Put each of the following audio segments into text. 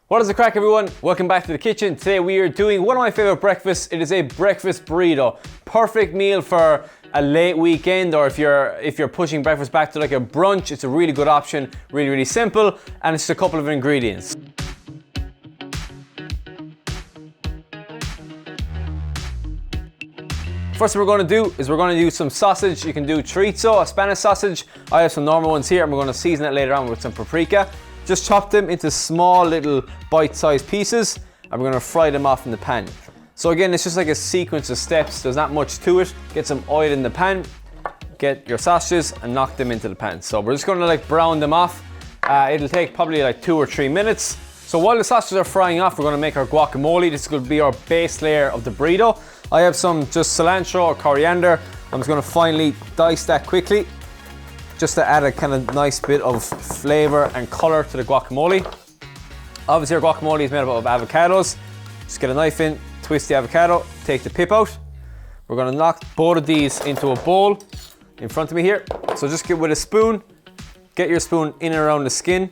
What is the crack, everyone? Welcome back to the kitchen. Today we are doing one of my favorite breakfasts. It is a breakfast burrito. Perfect meal for a late weekend, or if you're pushing breakfast back to like a brunch. It's a really good option, really simple, and it's just a couple of ingredients. First thing we're going to do is we're going to do some sausage. You can do chorizo, a Spanish sausage. I have some normal ones here, and we're going to season it later on with some paprika. Just chop them into small little bite-sized pieces, and we're going to fry them off in the pan. So again, it's just like a sequence of steps. There's not much to it. Get some oil in the pan, get your sausages and knock them into the pan. So we're just going to like brown them off. It'll take probably like 2 or 3 minutes. So while the sausages are frying off, we're going to make our guacamole. This is going to be our base layer of the burrito. I have some just cilantro or coriander. I'm just going to finely dice that quickly, just to add a kind of nice bit of flavor and color to the guacamole. Obviously our guacamole is made up of avocados. Just get a knife in, twist the avocado, take the pip out. We're gonna knock both of these into a bowl in front of me here. So just get with a spoon, get your spoon in and around the skin,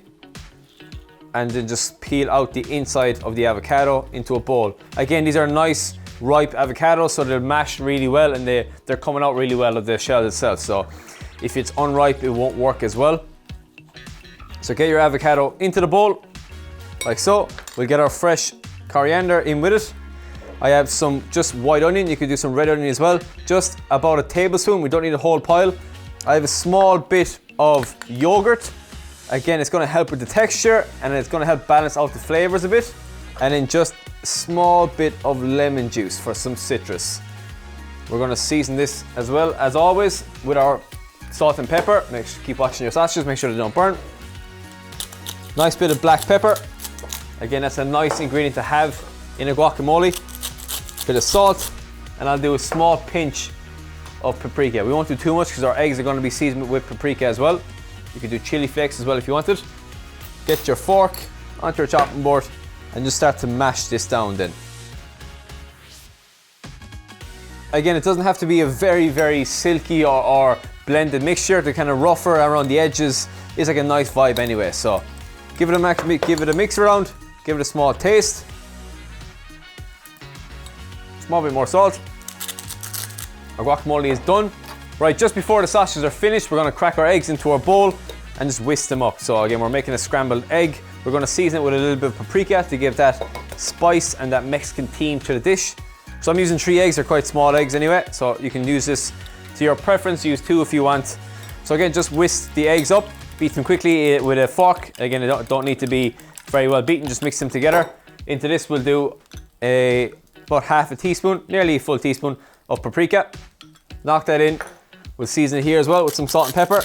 and then just peel out the inside of the avocado into a bowl. Again, these are nice ripe avocados, so they'll mash really well, and they're coming out really well of the shell itself. So if it's unripe, it won't work as well. So get your avocado into the bowl, like so. We'll get our fresh coriander in with it. I have some just white onion. You could do some red onion as well. Just about a tablespoon. We don't need a whole pile. I have a small bit of yogurt. Again, it's going to help with the texture, and it's going to help balance out the flavors a bit. And then just a small bit of lemon juice for some citrus. We're going to season this as well as always with our salt and pepper. Keep watching your sausages, make sure they don't burn. Nice bit of black pepper. Again, that's a nice ingredient to have in a guacamole. Bit of salt, and I'll do a small pinch of paprika. We won't do too much because our eggs are going to be seasoned with paprika as well. You can do chili flakes as well if you wanted. Get your fork onto your chopping board and just start to mash this down then. Again, it doesn't have to be a very silky or blended mixture. The kind of rougher around the edges is like a nice vibe anyway. So give it a mix around, give it a small taste. Small bit more salt. Our guacamole is done. Right, just before the sausages are finished, we're going to crack our eggs into our bowl and just whisk them up. So again, we're making a scrambled egg. We're going to season it with a little bit of paprika to give that spice and that Mexican theme to the dish. So I'm using 3 eggs. They're quite small eggs anyway, so you can use this to your preference. Use 2 if you want. So again, just whisk the eggs up, beat them quickly with a fork. Again, they don't need to be very well beaten, just mix them together. Into this we'll do about half a teaspoon, nearly a full teaspoon of paprika. Knock that in. We'll season it here as well with some salt and pepper.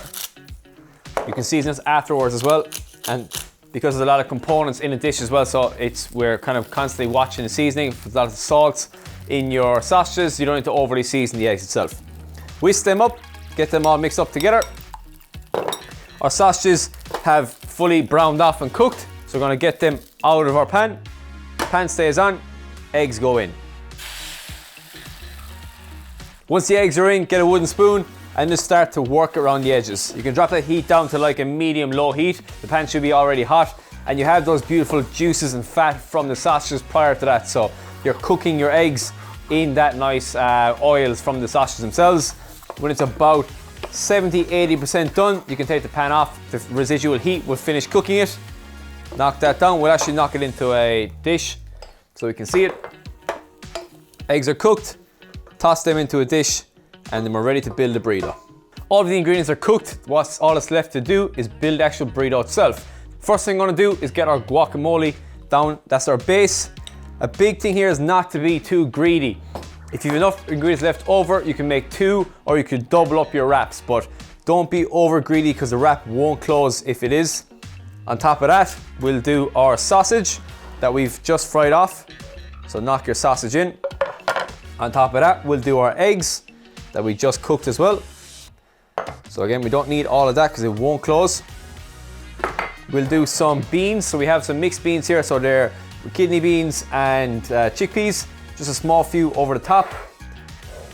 You can season this afterwards as well, and because there's a lot of components in the dish as well, so we're kind of constantly watching the seasoning. If there's a lot of salt in your sausages, you don't need to overly season the eggs itself. Whisk them up, get them all mixed up together. Our sausages have fully browned off and cooked, so we're going to get them out of our pan. Pan stays on, eggs go in. Once the eggs are in, get a wooden spoon and just start to work around the edges. You can drop that heat down to like a medium-low heat. The pan should be already hot, and you have those beautiful juices and fat from the sausages prior to that. So you're cooking your eggs in that nice oils from the sausages themselves. When it's about 70-80% done, you can take the pan off. The residual heat will finish cooking it. Knock that down. We'll actually knock it into a dish so we can see it. Eggs are cooked. Toss them into a dish, and then we're ready to build the burrito. All of the ingredients are cooked. All that's left to do is build the actual burrito itself. First thing I'm going to do is get our guacamole down. That's our base. A big thing here is not to be too greedy. If you have enough ingredients left over, you can make 2, or you could double up your wraps, but don't be over greedy because the wrap won't close if it is. On top of that, we'll do our sausage that we've just fried off. So knock your sausage in. On top of that, we'll do our eggs that we just cooked as well. So again, we don't need all of that because it won't close. We'll do some beans. So we have some mixed beans here. So they're kidney beans and chickpeas. Just a small few over the top.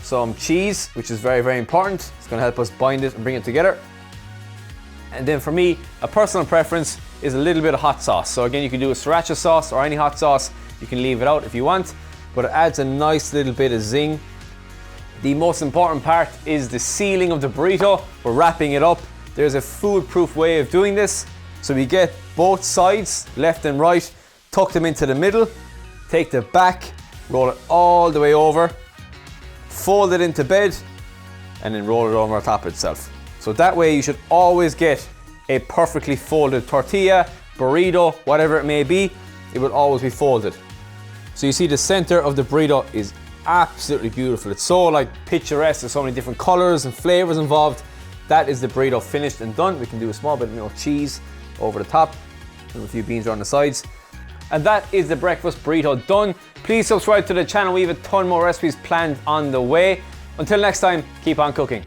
Some cheese, which is very important. It's going to help us bind it and bring it together. And then for me, a personal preference is a little bit of hot sauce. So again, you can do a sriracha sauce or any hot sauce. You can leave it out if you want, but it adds a nice little bit of zing. The most important part is the sealing of the burrito. We're wrapping it up. There's a foolproof way of doing this. So we get both sides, left and right, tuck them into the middle, take the back, roll it all the way over, fold it into bed, and then roll it over on top itself. So that way you should always get a perfectly folded tortilla, burrito, whatever it may be, it will always be folded. So you see the center of the burrito is absolutely beautiful. It's so like picturesque, there's so many different colors and flavors involved. That is the burrito finished and done. We can do a small bit of cheese over the top and a few beans around the sides. And that is the breakfast burrito done. Please subscribe to the channel. We have a ton more recipes planned on the way. Until next time, keep on cooking.